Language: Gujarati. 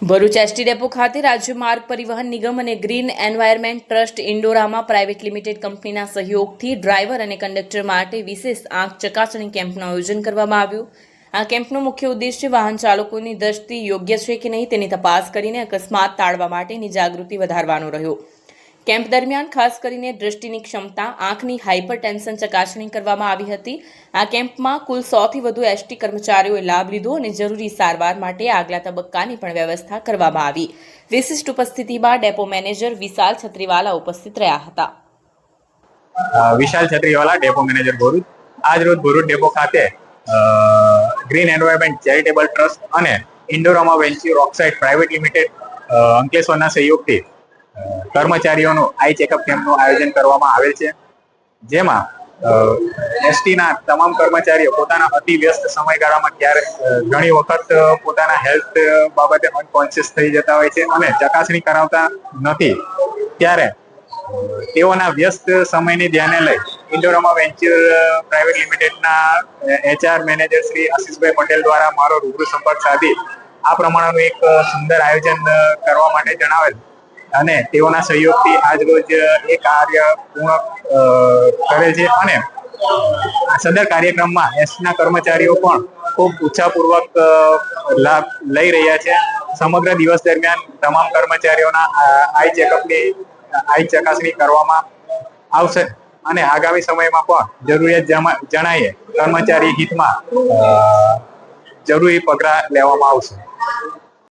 ભરૂચ એસટી ડેપો ખાતે રાજ્ય માર્ગ પરિવહન નિગમ અને green environment trust ઇન્ડોરામા private limited કંપનીના સહયોગથી ડ્રાઈવર અને કંડક્ટર માટે વિશેષ આંખ ચકાસણી કેમ્પનું આયોજન કરવામાં આવ્યું. આ કેમ્પનો મુખ્ય ઉદ્દેશ્ય વાહન ચાલકોની દ્રષ્ટિ યોગ્ય છે કે નહીં તેની તપાસ કરીને અકસ્માત ટાળવા માટેની જાગૃતિ વધારવાનો રહ્યો. કેમ્પ દરમિયાન ખાસ કરીને દ્રષ્ટિની ક્ષમતા, આંખની હાઇપરટેન્શન ચકાસણી કરવામાં આવી હતી. આ કેમ્પમાં કુલ 100થી વધુ એસટી કર્મચારીઓએ લાભ લીધો અને જરૂરી સારવાર માટે આગલા તબક્કાની પણ વ્યવસ્થા કરવામાં આવી. વિશિષ્ટ ઉપસ્થિતિમાં ડેપો મેનેજર વિશાલ છત્રીવાલા ઉપસ્થિત રહ્યા હતા. વિશાલ છત્રીવાલા, ડેપો મેનેજર ભરૂચ. આજ રોજ ભરૂચ ડેપો ખાતે ગ્રીન એન્વાયરમેન્ટ ચેરિટેબલ ટ્રસ્ટ અને ઇન્ડોરામા વેન્ચ્યુર ઓક્સાઇડ પ્રાઇવેટ લિમિટેડ અંકલેશ્વરના સહયોગથી કર્મચારીઓનું આઈ ચેકઅપ કેમ્પનું આયોજન કરવામાં આવેલ છે, જેમાં એસટીના તમામ કર્મચારીઓ પોતાના અતિ વ્યસ્ત સમયગાળામાં ઘણી વખત પોતાના હેલ્થ બાબતે અનકોન્શિયસ થઈ જતા હોય છે અને ચકાસણી કરાવતા નથી. ત્યારે તેઓના વ્યસ્ત સમયને ધ્યાને લઈ ઇન્ડોરામા વેન્ચ્યુર પ્રાઇવેટ લિમિટેડના HR મેનેજર શ્રી આશીષભાઈ પટેલ દ્વારા મારો રૂબરૂ સંપર્ક સાધી આ પ્રમાણેનું એક સુંદર આયોજન કરવા માટે જણાવેલ અને તેઓના સહયોગથી આજ રોજ એ કાર્ય પૂર્ણ કરેલ છે અને સદર કાર્યક્રમમાં એસટીના કર્મચારીઓ પણ ખૂબ ઉત્સાહપૂર્વક લાભ લઈ રહ્યા છે. સમગ્ર દિવસ દરમિયાન તમામ કર્મચારીઓના આઈ ચકાસણી કરવામાં આવશે અને આગામી સમયમાં પણ જરૂરિયાત જણાયે કર્મચારી હિતમાં જરૂરી પગલાં લેવામાં આવશે.